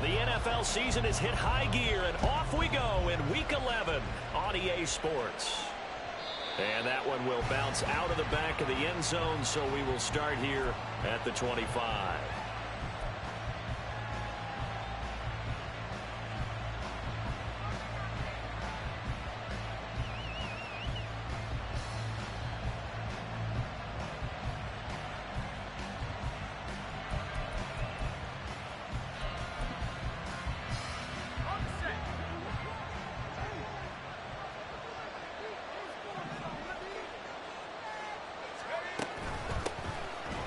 The NFL season has hit high gear, and off we go in Week 11 on EA Sports. And that one will bounce out of the back of the end zone, so we will start here at the 25.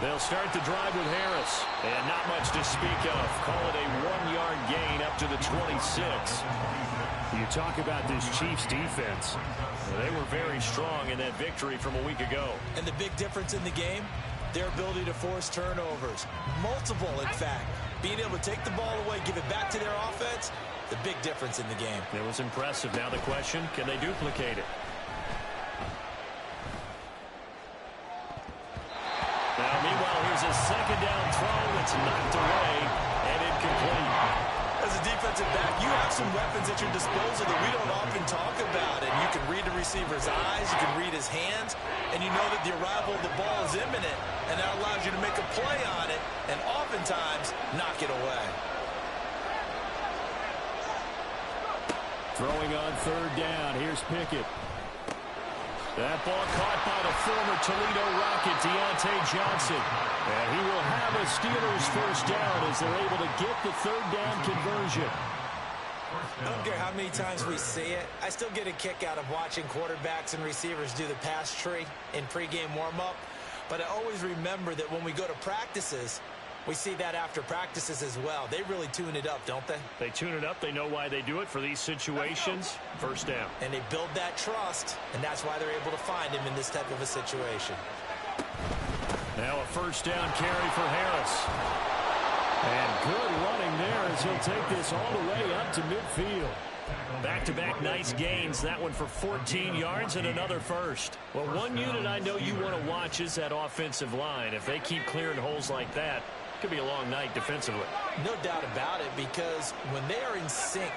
They'll start the drive with Harris. And not much to speak of. Call it a 1-yard gain up to the 26. You talk about this Chiefs defense. They were very strong in that victory from a week ago. And the big difference in the game, their ability to force turnovers. Multiple, in fact. Being able to take the ball away, give it back to their offense, the big difference in the game. It was impressive. Now the question, can they duplicate it? Now, meanwhile, here's a second down throw that's knocked away and incomplete. As a defensive back, you have some weapons at your disposal that we don't often talk about. And you can read the receiver's eyes, you can read his hands, and you know that the arrival of the ball is imminent, and that allows you to make a play on it and oftentimes knock it away. Throwing on third down, here's Pickett. That ball caught by the former Toledo Rocket, Deontay Johnson. And he will have a Steelers first down as they're able to get the third down conversion. I don't care how many times we see it. I still get a kick out of watching quarterbacks and receivers do the pass tree in pregame warm-up. But I always remember that when we go to practices, we see that after practices as well. They really tune it up, don't they? They tune it up. They know why they do it for these situations. First down. And they build that trust, and that's why they're able to find him in this type of a situation. Now a first down carry for Harris. And good running there as he'll take this all the way up to midfield. Back-to-back nice gains. That one for 14 yards and another first. Well, one unit I know you want to watch is that offensive line. If they keep clearing holes like that, could be a long night defensively. No doubt about it, because when they are in sync,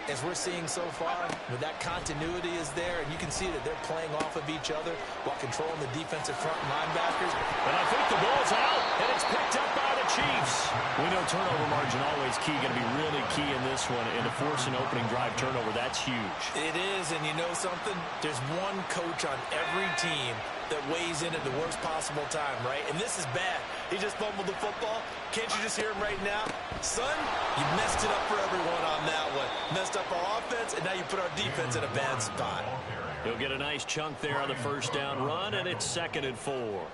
as we're seeing so far, when that continuity is there, and you can see that they're playing off of each other while controlling the defensive front linebackers. But I think the ball's out, and it's picked up by the Chiefs. We know turnover margin always key, going to be really key in this one, and to force an opening drive turnover, that's huge. It is, and you know something? There's one coach on every team that weighs in at the worst possible time, right? And this is bad. He just fumbled the football. Can't you just hear him right now? Son, you messed it up for everyone on that one. Messed up our offense, and now you put our defense in a bad spot. He'll get a nice chunk there on the first down run, and it's 2nd and 4.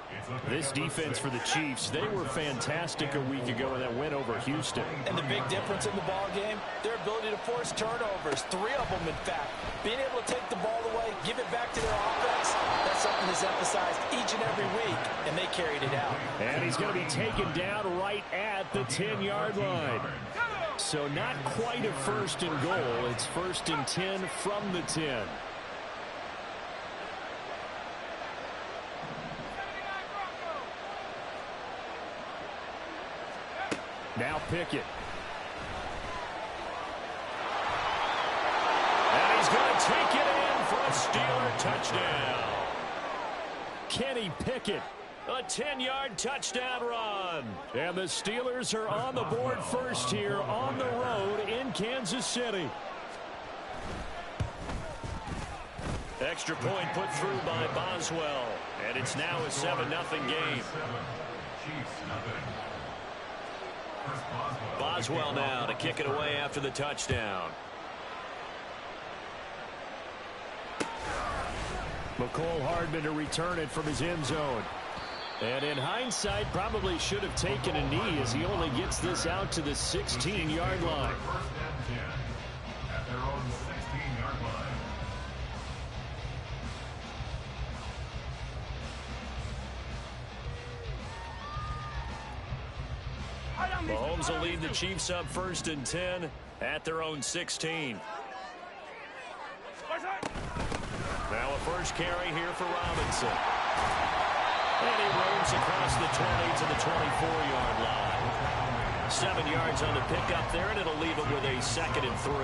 This defense for the Chiefs, they were fantastic a week ago in that win over Houston. And the big difference in the ball game, their ability to force turnovers, 3 of them in fact. Being able to take the ball away, give it back to their offense, that's something that's emphasized each and every week, and they carried it out. And he's going to be taken down right at the 10-yard line. So not quite a first and goal. It's 1st and 10 from the 10. Now Pickett. And he's going to take it in for a Steeler touchdown. Kenny Pickett. A 10-yard touchdown run. And the Steelers are on the board first here on the road in Kansas City. Extra point put through by Boswell. And it's now a 7-0 game. Boswell now to kick it away after the touchdown. McCole Hardman to return it from his end zone. And in hindsight, probably should have taken a knee as he only gets this out to the 16-yard line. Mahomes will lead the Chiefs up 1st and 10 at their own 16. Now a first carry here for Robinson. And he roams across the 20 to the 24-yard line. 7 yards on the pickup there, and it'll leave them with a 2nd and 3.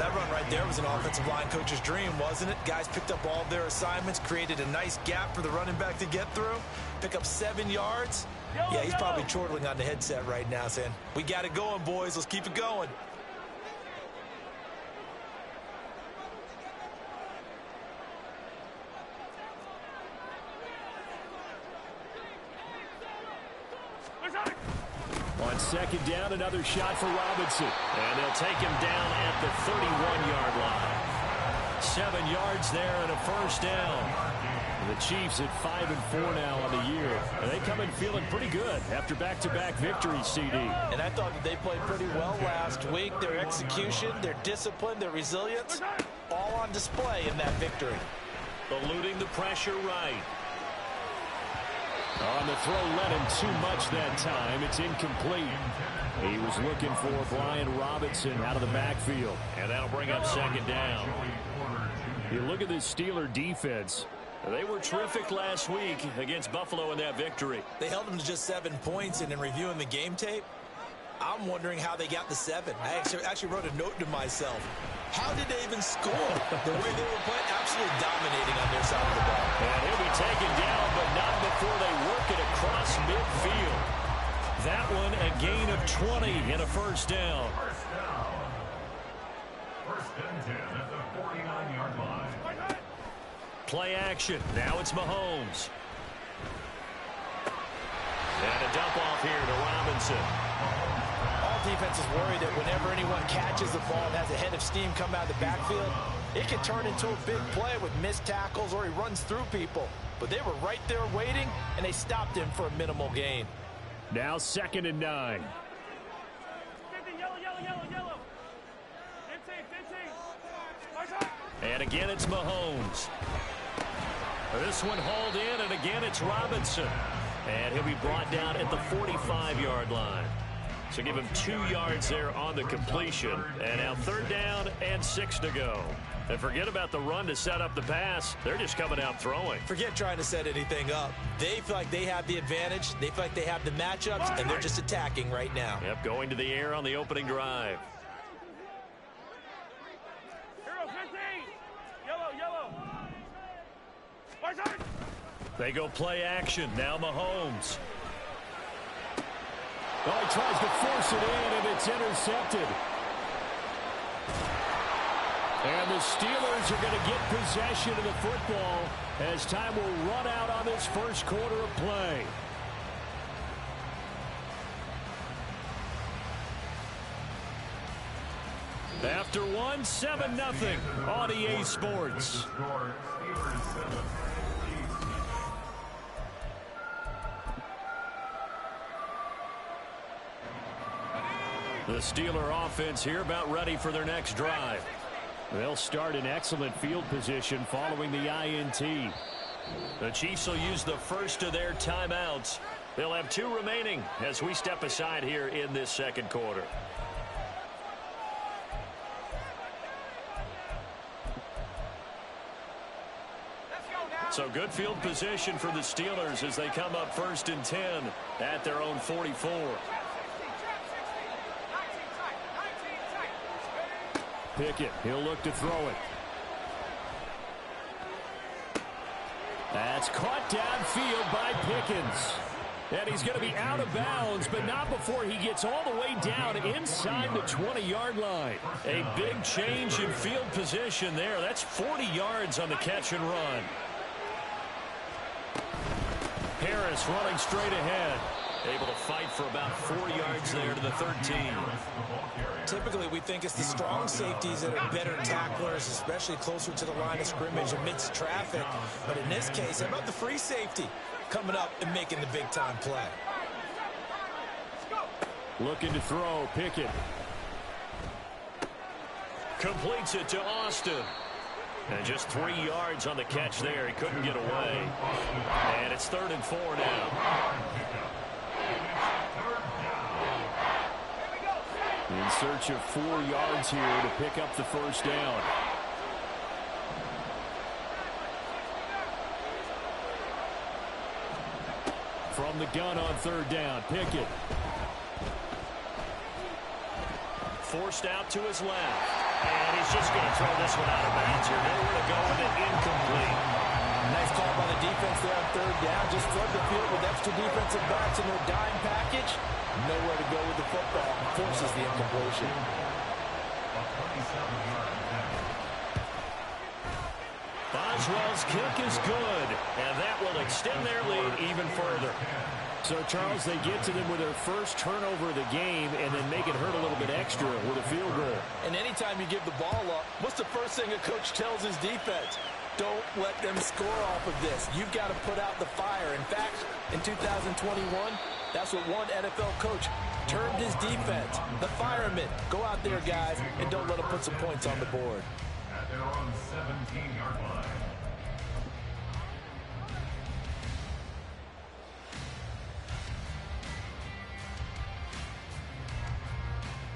That run right there was an offensive line coach's dream, wasn't it? Guys picked up all of their assignments, created a nice gap for the running back to get through, pick up 7 yards. Yeah, he's probably chortling on the headset right now saying, we got it going, boys. Let's keep it going. On 2nd down, another shot for Robinson. And they'll take him down at the 31-yard line. 7 yards there and a 1st down. The Chiefs at 5-4 now on the year. And they come in feeling pretty good after back-to-back victories, CD. And I thought that they played pretty well last week. Their execution, their discipline, their resilience, all on display in that victory. Eluding the pressure right. On the throw, led him too much that time. It's incomplete. He was looking for Brian Robinson out of the backfield. And that'll bring up 2nd down. You look at this Steeler defense. They were terrific last week against Buffalo in that victory. They held them to just 7 points, and in reviewing the game tape, I'm wondering how they got the 7. I actually wrote a note to myself. How did they even score? The way they were playing, absolutely dominating on their side of the ball. And he'll be taken down, but not before they work it across midfield. That one a gain of 20 and a 1st down. First and 10 at the 49-yard line. Play action. Now it's Mahomes. And a dump off here to Robinson. All defenses worry that whenever anyone catches the ball and has a head of steam come out of the backfield, it can turn into a big play with missed tackles or he runs through people. But they were right there waiting, and they stopped him for a minimal gain. Now 2nd and 9. And again, it's Mahomes. This one hauled in, and again, it's Robinson. And he'll be brought down at the 45-yard line. So give him 2 yards there on the completion. And now 3rd down and 6 to go. And forget about the run to set up the pass. They're just coming out throwing. Forget trying to set anything up. They feel like they have the advantage. They feel like they have the matchups, and they're just attacking right now. Yep, going to the air on the opening drive. They go play action. Now Mahomes. Oh, he tries to force it in, and it's intercepted. And the Steelers are going to get possession of the football as time will run out on this 1st quarter of play. After 7-0 on EA Sports. The Steeler offense here about ready for their next drive. They'll start in excellent field position following the INT. The Chiefs will use the first of their timeouts. They'll have 2 remaining as we step aside here in this 2nd quarter. So good field position for the Steelers as they come up 1st and 10 at their own 44. Pickett, he'll look to throw it. That's caught downfield by Pickens. And he's going to be out of bounds, but not before he gets all the way down inside the 20-yard line. A big change in field position there. That's 40 yards on the catch and run. Harris running straight ahead. Able to fight for about 4 yards there to the 13. Typically, we think it's the strong safeties that are better tacklers, especially closer to the line of scrimmage amidst traffic. But in this case, how about the free safety coming up and making the big-time play? Looking to throw, Pickett. Completes it to Austin. And just 3 yards on the catch there. He couldn't get away. And it's 3rd and 4 now. In search of 4 yards here to pick up the 1st down. From the gun on 3rd down, Pickett. forced out to his left. And he's just going to throw this one out of bounds here. Nowhere to go with it, incomplete. Nice call by the defense there on third down. Just flood the field with extra defensive backs in their dime package. Nowhere to go with the football. Forces the incompletion. Boswell's kick is good, and that will extend their lead even further. So, Charles, they get to them with their first turnover of the game and then make it hurt a little bit extra with a field goal. And anytime you give the ball up, what's the first thing a coach tells his defense? Don't let them score off of this. You've got to put out the fire. In fact, in 2021, that's what one NFL coach termed his defense. The firemen. Go out there, guys, and don't let them put some points on the board. At their own 17-yard line.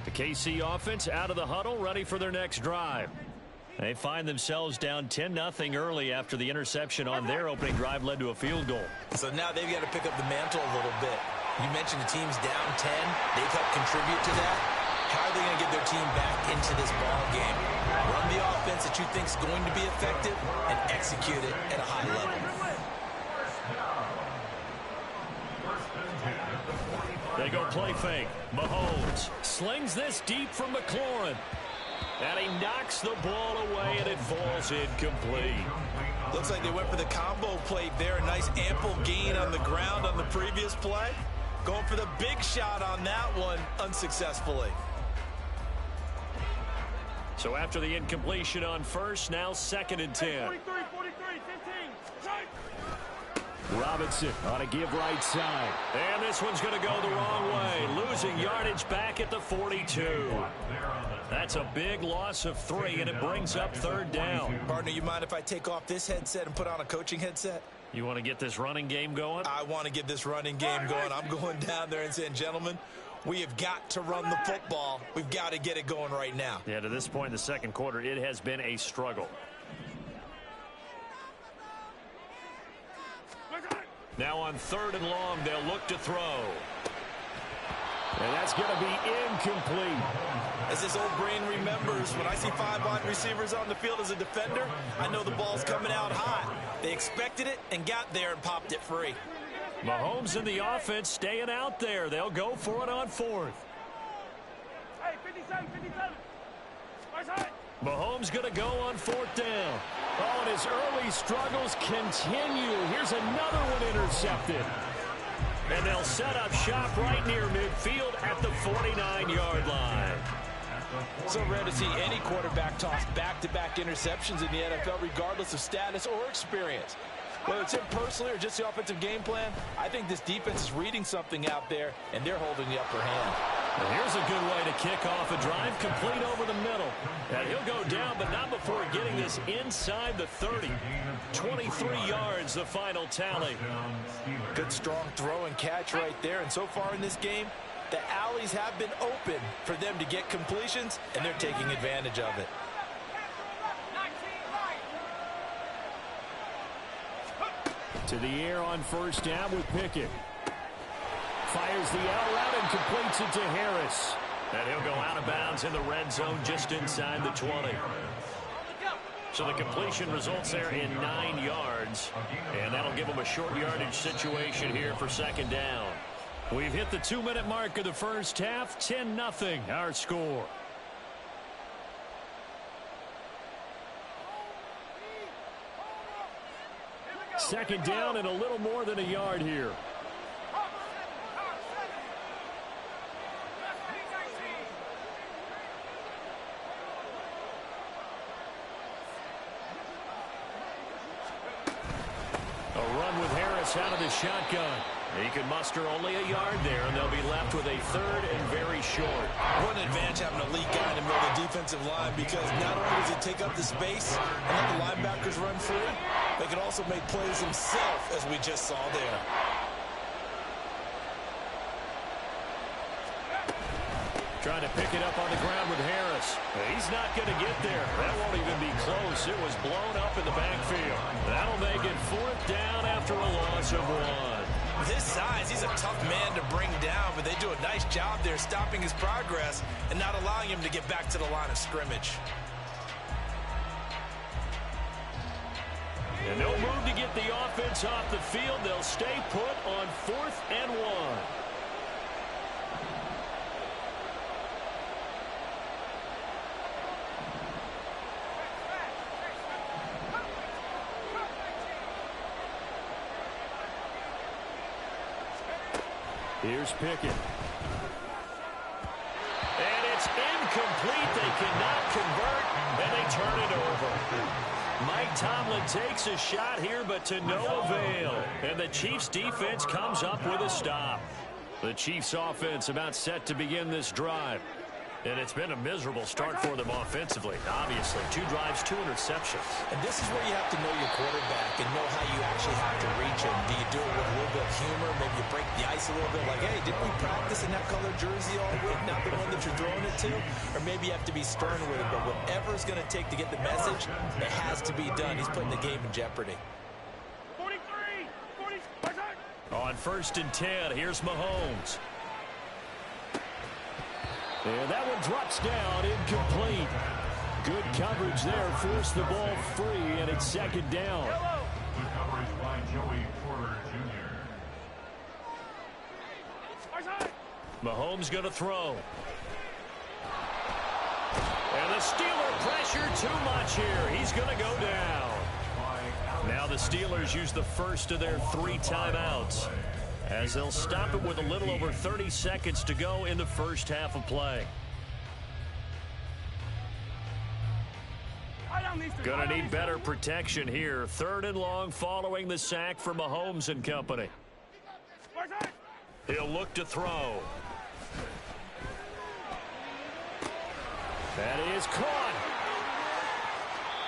The KC offense out of the huddle, ready for their next drive. They find themselves down 10-0 early after the interception on their opening drive led to a field goal. So now they've got to pick up the mantle a little bit. You mentioned the team's down 10. They've helped contribute to that. How are they going to get their team back into this ball game? Run the offense that you think is going to be effective and execute it at a high level. They go play fake. Mahomes slings this deep from McLaurin. And he knocks the ball away, and it falls incomplete. Looks like they went for the combo plate there. Nice ample gain on the ground on the previous play. Going for the big shot on that one unsuccessfully. So after the incompletion on first, now 2nd and 10. 43, 15. Robinson on a give right side. And this one's going to go the wrong way. Losing yardage back at the 42. That's a big loss of 3, and it brings up 3rd down. Partner, you mind if I take off this headset and put on a coaching headset? You want to get this running game going? I want to get this running game going. I'm going down there and saying, gentlemen, we have got to run the football. We've got to get it going right now. Yeah, to this point in the second quarter, it has been a struggle. Now on 3rd and long, they'll look to throw. And that's going to be incomplete. As this old brain remembers, when I see 5 wide receivers on the field as a defender, I know the ball's coming out hot. They expected it and got there and popped it free. Mahomes and the offense staying out there. They'll go for it on 4th. Hey, 57. Mahomes going to go on 4th down. Oh, and his early struggles continue. Here's another one intercepted. And they'll set up shop right near midfield at the 49-yard line. So rare to see any quarterback toss back-to-back interceptions in the NFL, regardless of status or experience. Whether it's him personally or just the offensive game plan, I think this defense is reading something out there, and they're holding the upper hand. Well, here's a good way to kick off a drive, complete over the middle. And he'll go down, but not before getting this inside the 30. 23 yards, the final tally. Good, strong throw and catch right there. And so far in this game, the alleys have been open for them to get completions, and they're taking advantage of it. To the air on 1st down with Pickett. Fires the out route and completes it to Harris. And he'll go out of bounds in the red zone just inside the 20. So the completion results there in 9 yards. And that'll give them a short yardage situation here for 2nd down. We've hit the 2-minute mark of the first half. 10-0 our score. Second down and a little more than a yard here. A run with Harris out of the shotgun. He can muster only a yard there, and they'll be left with a 3rd and very short. What an advantage having a elite guy in the middle of the defensive line, because not only does he take up the space and let the linebackers run free, they can also make plays himself, as we just saw there. Trying to pick it up on the ground with Harris. He's not going to get there. That won't even be close. It was blown up in the backfield. That'll make it 4th down after a loss of 1. With his size, he's a tough man to bring down, but they do a nice nice job there stopping his progress and not allowing him to get back to the line of scrimmage. And no move to get the offense off the field. They'll stay put on 4th and 1. Here's Pickett. And it's incomplete. They cannot convert, and they turn it over. Mike Tomlin takes a shot here, but to no avail. And the Chiefs' defense comes up with a stop. The Chiefs' offense about set to begin this drive. And it's been a miserable start for them offensively. Obviously, 2 drives, 2 interceptions. And this is where you have to know your quarterback and know how you actually have to reach him. Do you do it with a little bit of humor? Maybe you break the ice a little bit like, hey, didn't we practice in that color jersey all week? Not the one that you're throwing it to? Or maybe you have to be stern with it. But whatever it's going to take to get the message, it has to be done. He's putting the game in jeopardy. 43! On 1st and 10, here's Mahomes. And that one drops down, incomplete. Good coverage there, forced the ball free, and it's 2nd down. Good coverage by Joey Porter Jr. Mahomes going to throw. And the Steeler pressure too much here. He's going to go down. Now the Steelers use the first of their 3 timeouts, as they'll stop it with a little over 30 seconds to go in the first half of play. Gonna need better protection here. 3rd and long following the sack for Mahomes and company. He'll look to throw. That is caught.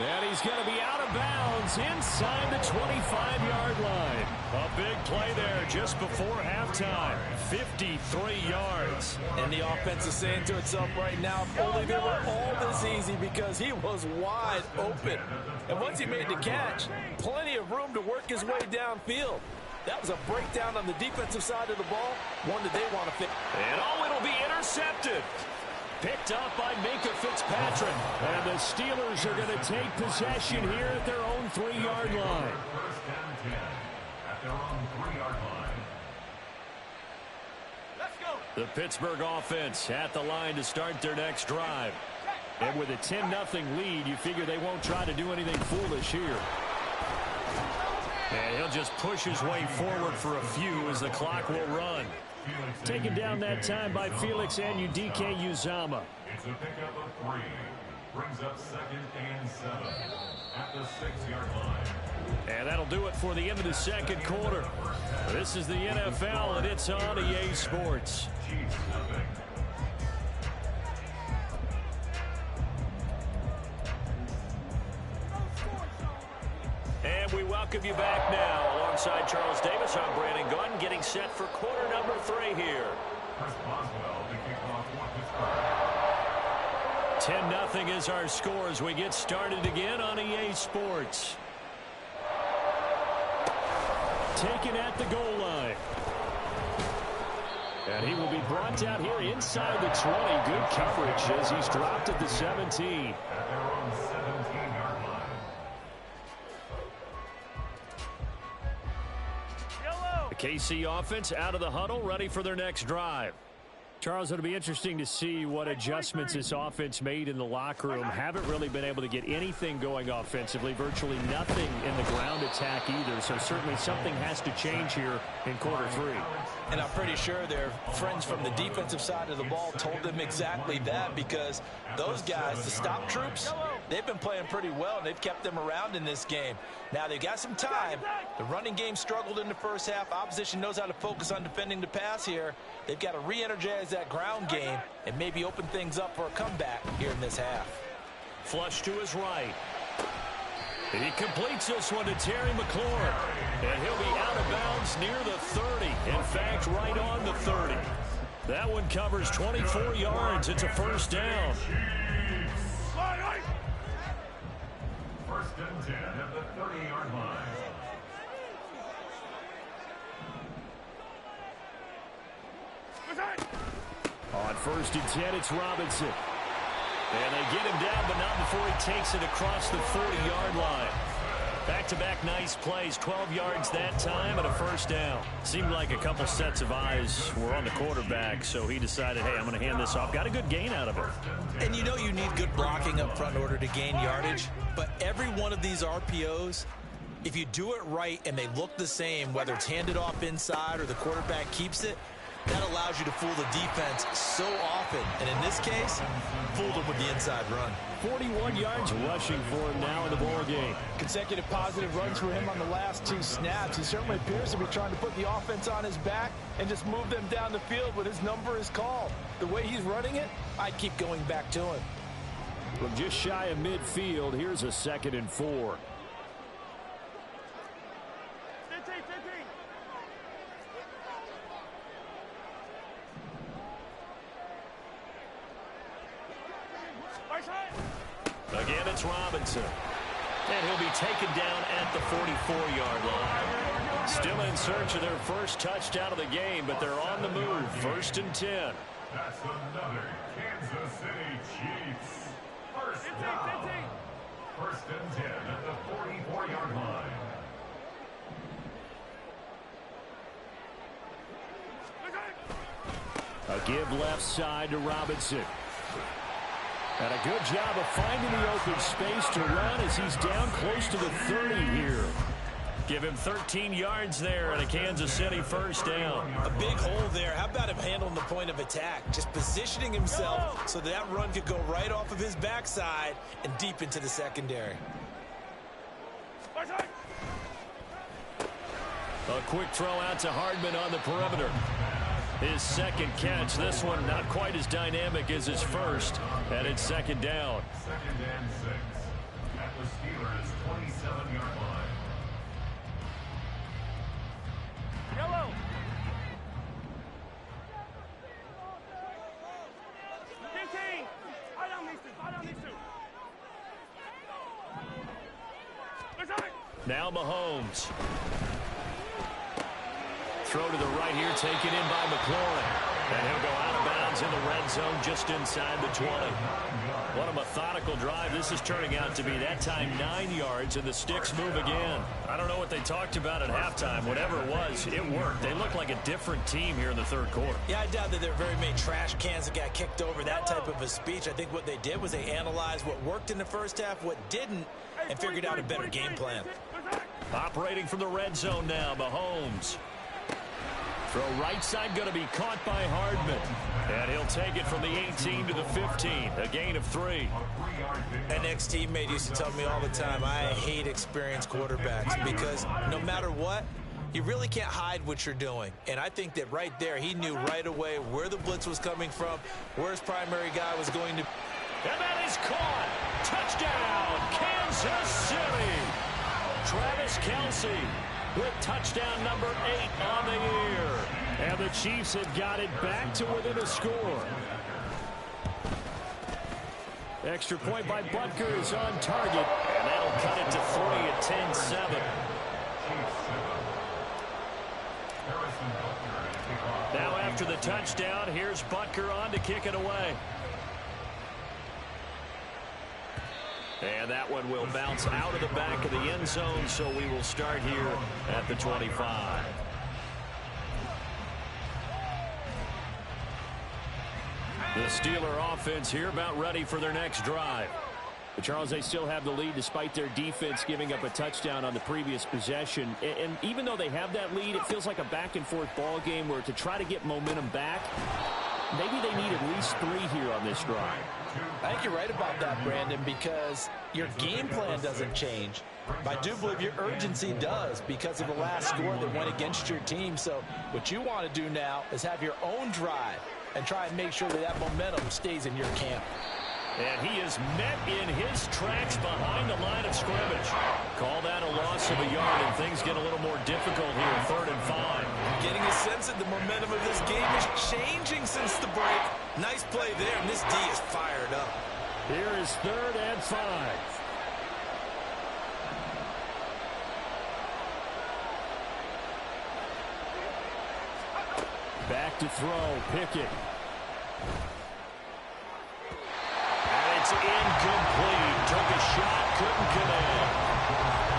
And he's going to be out of bounds inside the 25-yard line. A big play there just before halftime. 53 yards. And the offense is saying to itself right now, if only they were all this easy, because he was wide open. And once he made the catch, plenty of room to work his way downfield. That was a breakdown on the defensive side of the ball, one that they want to fix. And it'll be intercepted. Picked up by Minkah Fitzpatrick. And the Steelers are going to take possession here at their own 3-yard line. 1st and 10 at their own 3-yard line. Let's go. The Pittsburgh offense at the line to start their next drive. And with a 10-0 lead, you figure they won't try to do anything foolish here. And he'll just push his way forward for a few as the clock will run. Taken down that time by Felix Anudike-Uzomah. It's a pickup of 3. Brings up 2nd and 7 at the 6-yard line. And that'll do it for the end of the second quarter. This is the NFL, and it's on EA Sports. Chiefs nothing. And we welcome you back now. Alongside Charles Davis, I'm Brandon Gunn, getting set for quarter number 3 here. Chris Boswell to kick off for Pittsburgh. 10-0 is our score as we get started again on EA Sports. Taken at the goal line. And he will be brought out here inside the 20. Good coverage as he's dropped at the 17. At their own 17-yard line. The KC offense out of the huddle, ready for their next drive. Charles, it'll be interesting to see what adjustments this offense made in the locker room. Haven't really been able to get anything going offensively, virtually nothing in the ground attack either. So certainly something has to change here in quarter 3. And I'm pretty sure their friends from the defensive side of the ball told them exactly that, because those guys, the stop troops, they've been playing pretty well, and they've kept them around in this game. Now, they've got some time. The running game struggled in the first half. Opposition knows how to focus on defending the pass here. They've got to re-energize that ground game and maybe open things up for a comeback here in this half. Flush to his right. He completes this one to Terry McLaurin. And he'll be out of bounds near the 30. In fact, right on the 30. That one covers 24 yards. It's a first down. 1st and 10 at the 30-yard line. On 1st and 10, it's Robinson. And they get him down, but not before he takes it across the 40-yard line. Back-to-back nice plays, 12 yards that time and a first down. Seemed like a couple sets of eyes were on the quarterback, so he decided, hey, I'm going to hand this off. Got a good gain out of it. And you know you need good blocking up front in order to gain yardage, but every one of these RPOs, if you do it right and they look the same, whether it's handed off inside or the quarterback keeps it, that allows you to fool the defense so often. And in this case, fooled them with the inside run. 41 yards rushing for him now in the ball game. Consecutive positive runs for him on the last 2 snaps. He certainly appears to be trying to put the offense on his back and just move them down the field when his number is called. The way he's running it, I'd keep going back to him. From just shy of midfield, here's a 2nd and 4. Again, it's Robinson. And he'll be taken down at the 44-yard line. Still in search of their first touchdown of the game, but they're on the move. 1st and 10. That's another Kansas City Chiefs. First down. 1st and 10 at the 44-yard line. A give left side to Robinson. And a good job of finding the open space to run as he's down close to the 30 here. Give him 13 yards there and a Kansas City first down. A big hole there. How about him handling the point of attack? Just positioning himself so that run could go right off of his backside and deep into the secondary. A quick throw out to Hardman on the perimeter. His second catch. This one not quite as dynamic as his first. And it's 2nd down. 2nd and 6 at the Steelers' 27-yard line. Yellow. Now Mahomes. Throw to the right here, taken in by McLaurin. And he'll go out of bounds in the red zone just inside the 20. What a methodical drive this is turning out to be. That time 9 yards, and the sticks move again. I don't know what they talked about at halftime. Whatever it was, it worked. They look like a different team here in the 3rd quarter. Yeah, I doubt that there are very many trash cans that got kicked over, that type of a speech. I think what they did was they analyzed what worked in the first half, what didn't, and figured out a better game plan. Operating from the red zone now, Mahomes. Throw right side going to be caught by Hardman. And he'll take it from the 18 to the 15. A gain of 3. An ex-teammate used to tell me all the time, I hate experienced quarterbacks because no matter what, you really can't hide what you're doing. And I think that right there, he knew right away where the blitz was coming from, where his primary guy was going to. And that is caught. Touchdown, Kansas City. Travis Kelce with touchdown number 8 on the year. And the Chiefs have got it back to within a score. Extra point by Butker is on target. And that'll cut it to 3 at 10-7. Now after the touchdown, here's Butker on to kick it away. And that one will bounce out of the back of the end zone, so we will start here at the 25. The Steeler offense here about ready for their next drive. But Charles, they still have the lead despite their defense giving up a touchdown on the previous possession. And even though they have that lead, it feels like a back-and-forth ball game where to try to get momentum back, maybe they need at least 3 here on this drive. I think you're right about that, Brandon, because your game plan doesn't change. But I do believe your urgency does because of the last score that went against your team. So what you want to do now is have your own drive and try and make sure that that momentum stays in your camp. And he is met in his tracks behind the line of scrimmage. Call that a loss of a yard, and things get a little more difficult here, 3rd and 5. Getting a sense that the momentum of this game is changing since the break. Nice play there, and this D is fired up. Here is 3rd and 5. Back to throw, Pickett. And it's incomplete. Took a shot, couldn't connect.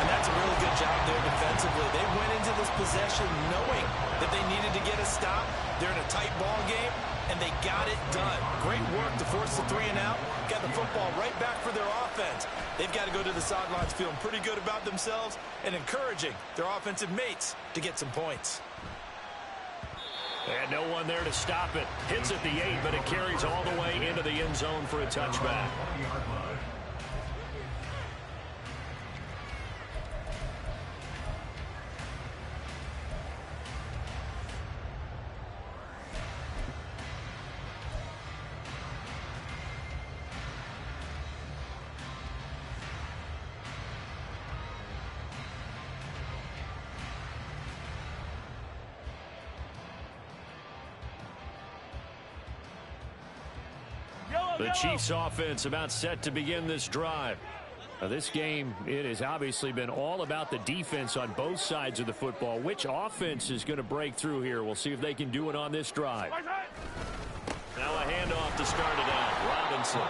And that's a really good job there defensively. They went into this possession knowing that they needed to get a stop. They're in a tight ball game, and they got it done. Great work to force the 3 and out. Got the football right back for their offense. They've got to go to the sidelines feeling pretty good about themselves and encouraging their offensive mates to get some points. And no one there to stop it. Hits at the 8, but it carries all the way into the end zone for a touchback. The Chiefs offense about set to begin this drive. Now, this game, it has obviously been all about the defense on both sides of the football. Which offense is going to break through here? We'll see if they can do it on this drive. Now a handoff to start it out. Robinson.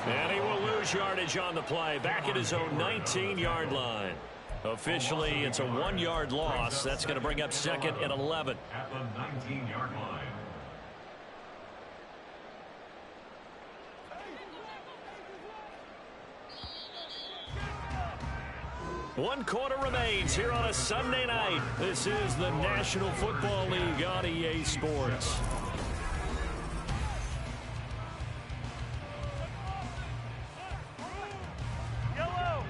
And he will lose yardage on the play. Back at his own 19-yard line. Officially, it's a 1-yard loss. That's going to bring up 2nd and 11. At the 19-yard line. One quarter remains here on a Sunday night. This is the National Football League on EA Sports.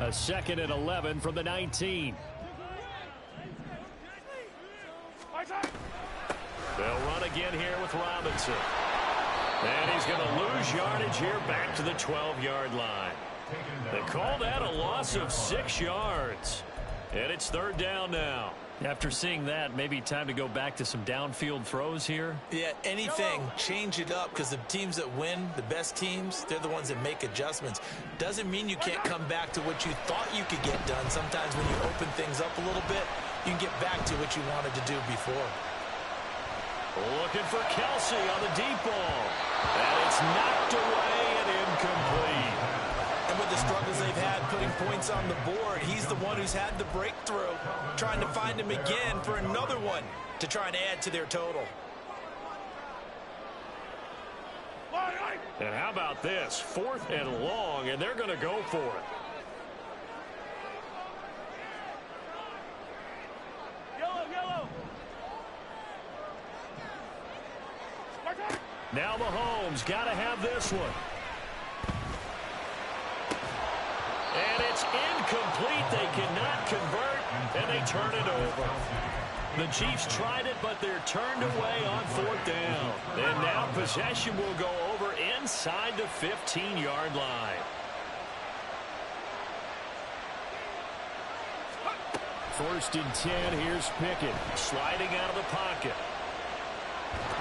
A 2nd and 11 from the 19. They'll run again here with Robinson. And he's going to lose yardage here back to the 12-yard line. They call that a loss of 6 yards. And it's 3rd down now. After seeing that, maybe time to go back to some downfield throws here. Yeah, anything, change it up, because the teams that win, the best teams, they're the ones that make adjustments. Doesn't mean you can't come back to what you thought you could get done. Sometimes when you open things up a little bit, you can get back to what you wanted to do before. Looking for Kelsey on the deep ball. And it's knocked away and incomplete. And with the struggles they've had putting points on the board, he's the one who's had the breakthrough, trying to find him again for another one to try and add to their total. And how about this? 4th and long, and they're going to go for it. Now Mahomes got to have this one. And it's incomplete. They cannot convert, and they turn it over. The Chiefs tried it, but they're turned away on 4th down. And now possession will go over inside the 15-yard line. 1st and 10. Here's Pickett sliding out of the pocket.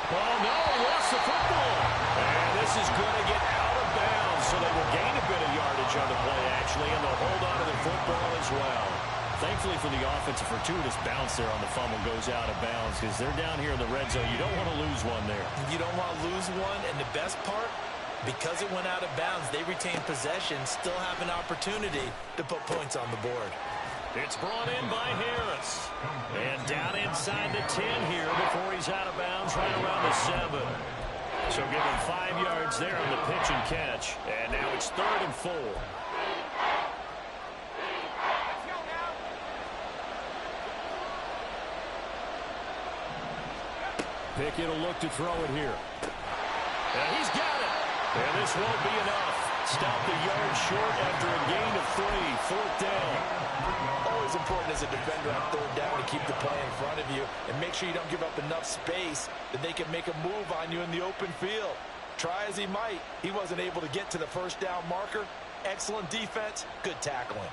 Oh, no, lost the football. And this is going to get out of bounds, so they will gain a bit of yardage on the play, actually, and they'll hold on to the football as well. Thankfully for the offense, a fortuitous bounce there on the fumble goes out of bounds because they're down here in the red zone. You don't want to lose one there. You don't want to lose one, and the best part, because it went out of bounds, they retain possession, still have an opportunity to put points on the board. It's brought in by Harris. And down inside the 10 here before he's out of bounds right around the 7. So give him 5 yards there on the pitch and catch. And now it's 3rd and 4. Pickett will look to throw it here. And he's got it. And this won't be enough. Stop the yard short after a gain of 3. 4th down. Always important as a defender on 3rd down to keep the play in front of you and make sure you don't give up enough space that they can make a move on you in the open field. Try as he might, he wasn't able to get to the 1st down marker. Excellent defense, good tackling.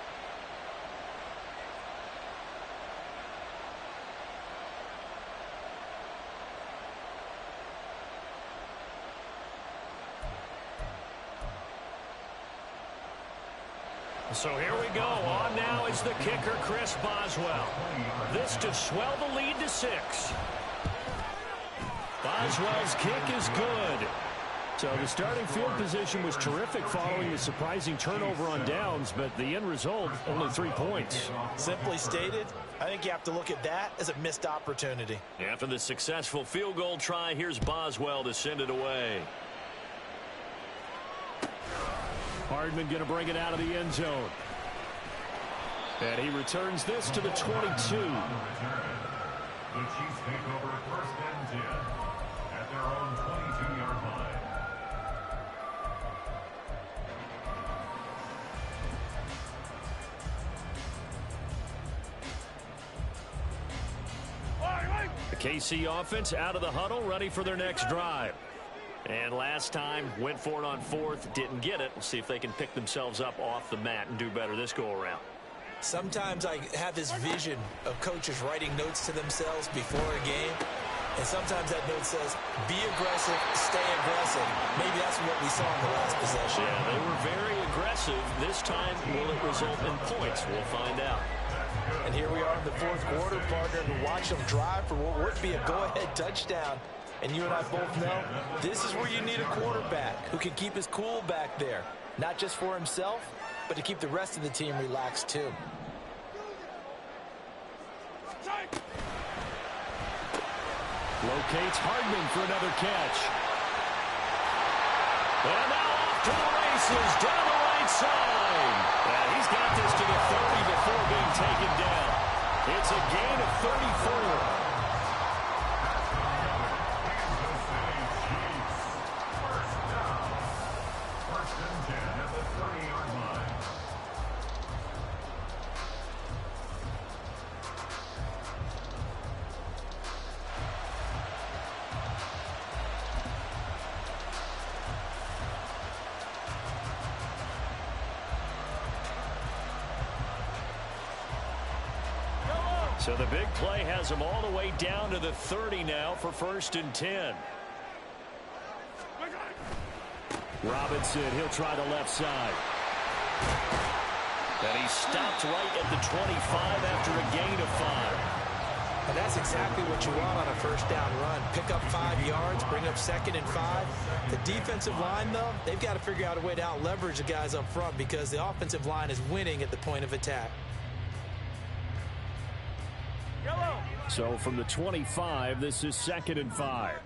So here we go. On now is the kicker, Chris Boswell. This to swell the lead to 6. Boswell's kick is good. So the starting field position was terrific following the surprising turnover on downs, but the end result, only 3 points. Simply stated, I think you have to look at that as a missed opportunity. After the successful field goal try, here's Boswell to send it away. Hardman going to bring it out of the end zone. And he returns this to the 22. The Chiefs take over 1st and 10 at their own 22-yard line. The KC offense out of the huddle, ready for their next drive. And last time, went for it on 4th, didn't get it. We'll see if they can pick themselves up off the mat and do better this go-around. Sometimes I have this vision of coaches writing notes to themselves before a game, and sometimes that note says, be aggressive, stay aggressive. Maybe that's what we saw in the last possession. Yeah, they were very aggressive. This time, will it result in points? We'll find out. And here we are in the 4th quarter, partner, to watch them drive for what would be a go-ahead touchdown. And you and I both know this is where you need a quarterback who can keep his cool back there, not just for himself, but to keep the rest of the team relaxed too. Locates Hardman for another catch. And now off to the races down the right side. And he's got this to the 30 before being taken down. It's a gain of 34. So the big play has them all the way down to the 30 now for 1st and 10. Robinson, he'll try the left side. And he stopped right at the 25 after a gain of 5. And that's exactly what you want on a 1st down run. Pick up 5 yards, bring up 2nd and 5. The defensive line, though, they've got to figure out a way to out-leverage the guys up front because the offensive line is winning at the point of attack. So from the 25, this is 2nd and 5.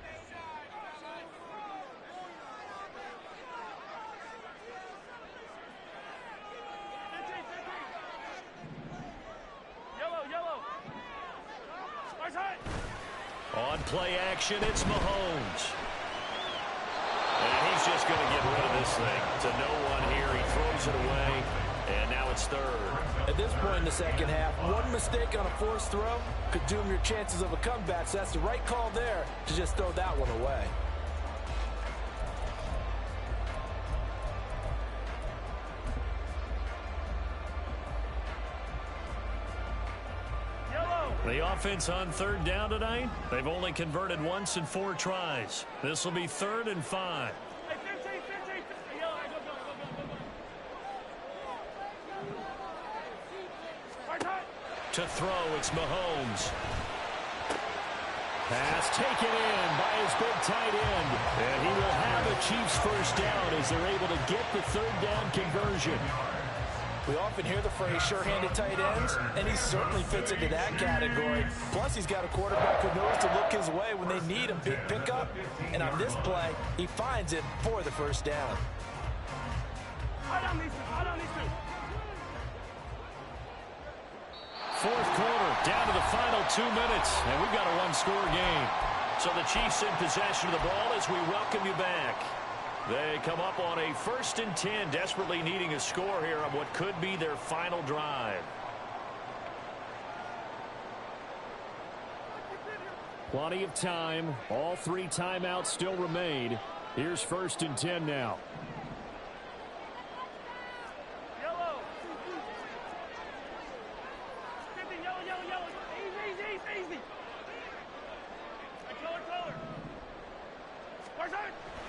On play action, it's Mahomes. And he's just going to get rid of this thing. To no one here, he throws it away. And now it's 3rd. At this point in the 2nd half, one mistake on a forced throw could doom your chances of a comeback. So that's the right call there to just throw that one away. The offense on 3rd down tonight, they've only converted once in 4 tries. This will be 3rd and 5. To throw, it's Mahomes. Pass taken in by his big tight end. And he will have a Chiefs 1st down as they're able to get the 3rd down conversion. We often hear the phrase sure-handed tight ends, and he certainly fits into that category. Plus, he's got a quarterback who knows to look his way when they need a big pickup. And on this play, he finds it for the 1st down. 4th quarter, down to the final 2 minutes, and we've got a 1-score game. So the Chiefs in possession of the ball as we welcome you back. They come up on a 1st and 10, desperately needing a score here on what could be their final drive. Plenty of time. All 3 timeouts still remain. Here's 1st and 10 now.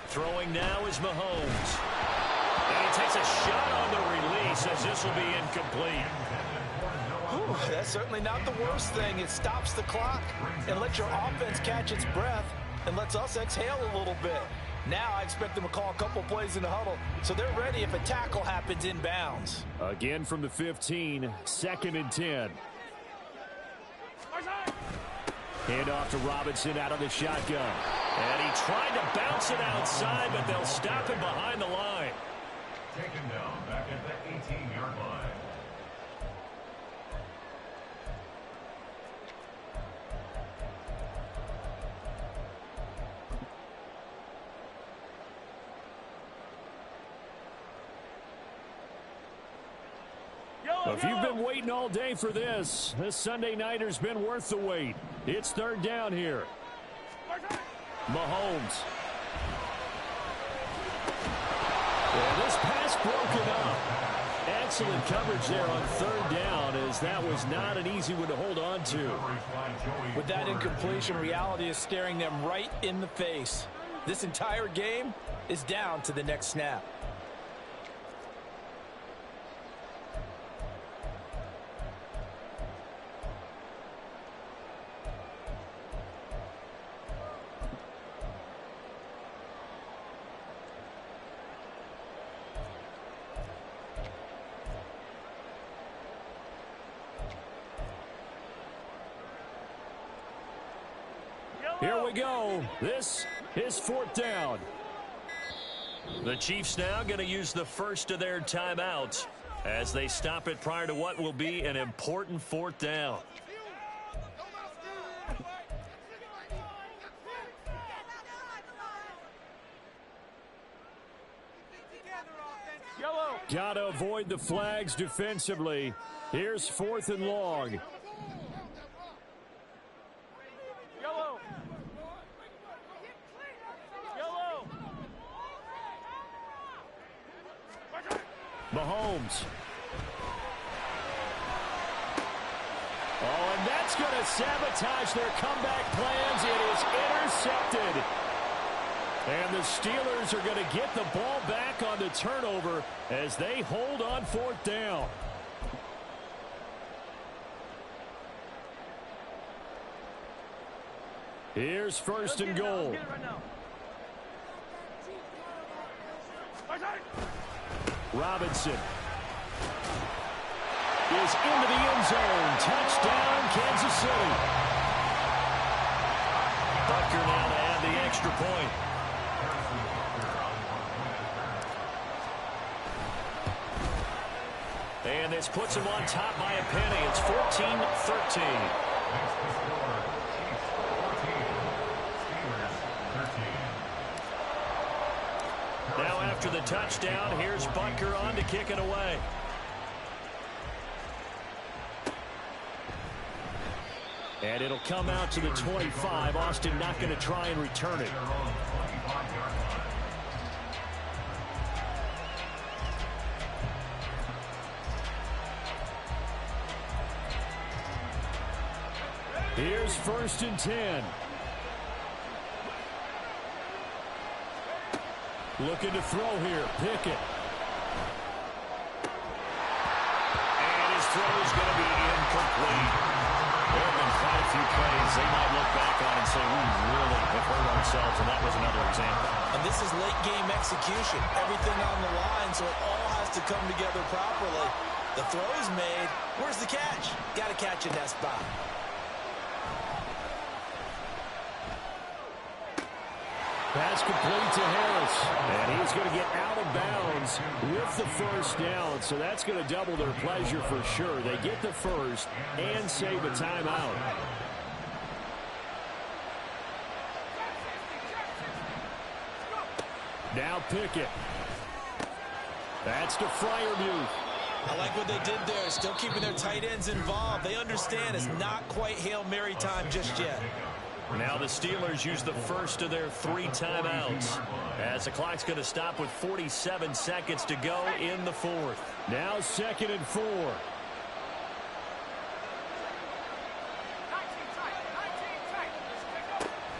Throwing now is Mahomes. And he takes a shot on the release as this will be incomplete. Ooh, that's certainly not the worst thing. It stops the clock and lets your offense catch its breath and lets us exhale a little bit. Now I expect them to call a couple plays in the huddle, so they're ready if a tackle happens inbounds. Again from the 15, 2nd and 10. Hand off to Robinson out of the shotgun. And he tried to bounce it outside, but they'll stop him behind the line. Taken down back at the 18-yard line. If you've been waiting all day for this Sunday nighter's been worth the wait. It's 3rd down here. Mahomes. And this pass broken up. Excellent coverage there on 3rd down, as that was not an easy one to hold on to. With that incompletion, reality is staring them right in the face. This entire game is down to the next snap. Here we go. This is 4th down. The Chiefs now going to use the first of their timeouts as they stop it prior to what will be an important 4th down. Got to avoid the flags defensively. Here's 4th and long. Mahomes. Oh, and that's going to sabotage their comeback plans. It is intercepted. And the Steelers are going to get the ball back on the turnover as they hold on 4th down. Here's 1st and goal. Robinson is into the end zone. Touchdown, Kansas City. Butker now to add the extra point. And this puts him on top by a penny. It's 14-13. Now after the touchdown, here's Butker on to kick it away. And it'll come out to the 25. Austin not going to try and return it. Here's 1st and 10. Looking to throw here. Pickett. And his throw is going to be incomplete. There have been quite a few plays they might look back on and say, we really have hurt ourselves, and that was another example. And this is late game execution. Everything on the line, so it all has to come together properly. The throw's made. Where's the catch? Got to catch in that spot. Pass complete to Harris. And he's going to get out of bounds with the 1st down. So that's going to double their pleasure for sure. They get the first and save a timeout. Now Pickett. That's to Freiermuth. I like what they did there. Still keeping their tight ends involved. They understand it's not quite Hail Mary time just yet. Now the Steelers use the first of their 3 timeouts as the clock's going to stop with 47 seconds to go in the 4th. Now 2nd and 4.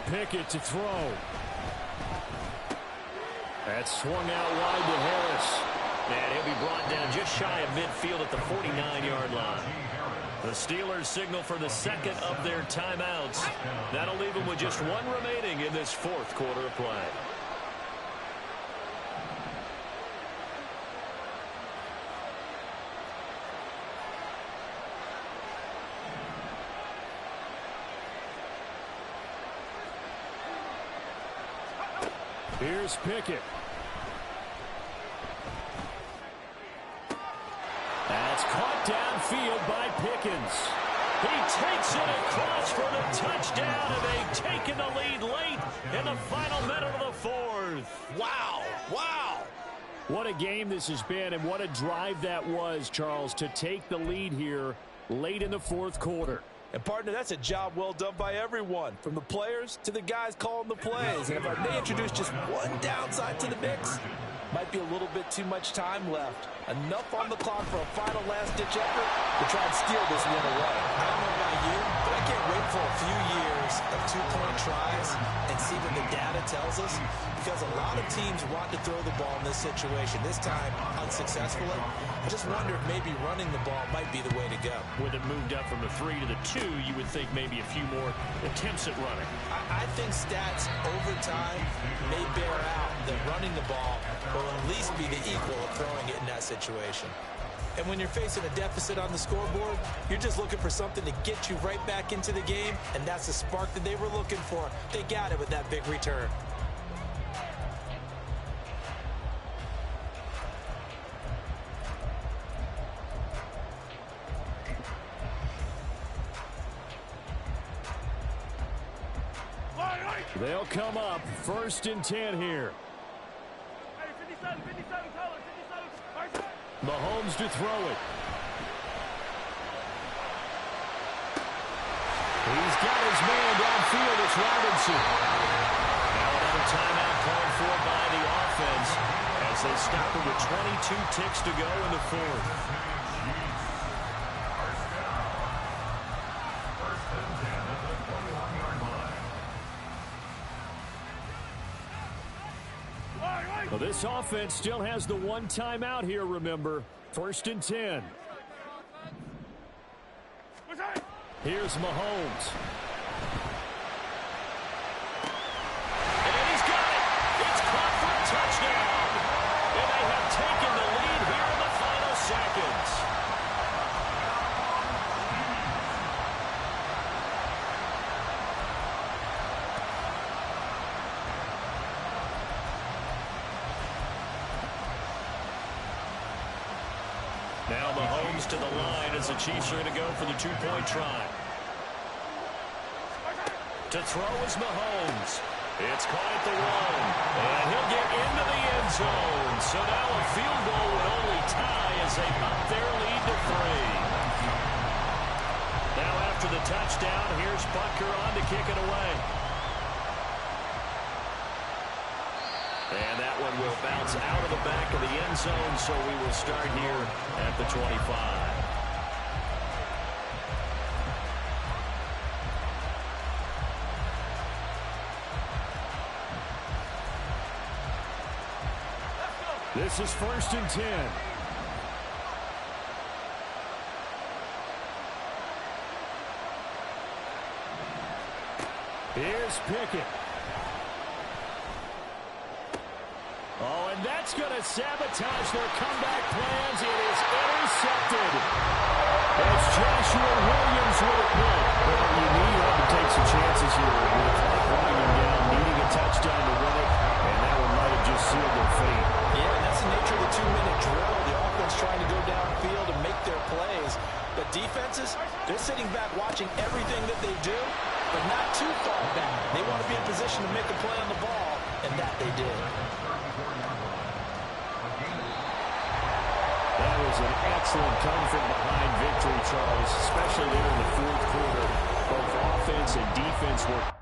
Pickett to throw. That's swung out wide to Harris. And he'll be brought down just shy of midfield at the 49-yard line. The Steelers signal for the 2nd of their timeouts. That'll leave them with just 1 remaining in this 4th quarter of play. Here's Pickett. That's caught downfield by Pickens. He takes it across for the touchdown, and they've taken the lead late in the final minute of the fourth. Wow. Wow. What a game this has been, and what a drive that was, Charles, to take the lead here late in the fourth quarter. And, partner, that's a job well done by everyone, from the players to the guys calling the plays. And if I may introduce just one downside to the mix, might be a little bit too much time left. Enough on the clock for a final last-ditch effort to try and steal this win away. I don't know about you, but I can't wait for a few years of two-point tries and see what the data tells us, because a lot of teams want to throw the ball in this situation, this time unsuccessfully. I just wonder if maybe running the ball might be the way to go. With it moved up from the 3 to the 2, you would think maybe a few more attempts at running. I think stats over time may bear out that running the ball will at least be the equal of throwing it in that situation. And when you're facing a deficit on the scoreboard, you're just looking for something to get you right back into the game, and that's the spark that they were looking for. They got it with that big return. They'll come up 1st and 10 here. Mahomes to throw it. He's got his man downfield. It's Robinson. Now another timeout called for by the offense as they stop it with 22 ticks to go in the fourth. Well, this offense still has the one timeout here, remember. 1st and 10. Here's Mahomes. And he's got it. It's caught for a touchdown. And they have taken the lead here in the final seconds. Now Mahomes to the line as the Chiefs are going to go for the two-point try. To throw is Mahomes. It's caught at the 1. And he'll get into the end zone. So now a field goal would only tie as they up their lead to 3. Now after the touchdown, here's Butker on to kick it away. And that one will bounce out of the back of the end zone, so we will start here at the 25. This is 1st and 10. Here's Pickett. Oh, and that's going to sabotage their comeback plans. It is intercepted. It's Joshua Williams with a pick. Well, you need to take some chances here with running him down, needing a touchdown to win it, and that one might have just sealed their fate. Yeah, and that's the nature of the 2-minute drill. The offense trying to go downfield and make their plays. But defenses, they're sitting back watching everything that they do, but not too far back. They want to be in position to make a play on the ball, and that they did. That was an excellent come-from-behind victory, Charles, especially there in the fourth quarter. Both offense and defense worked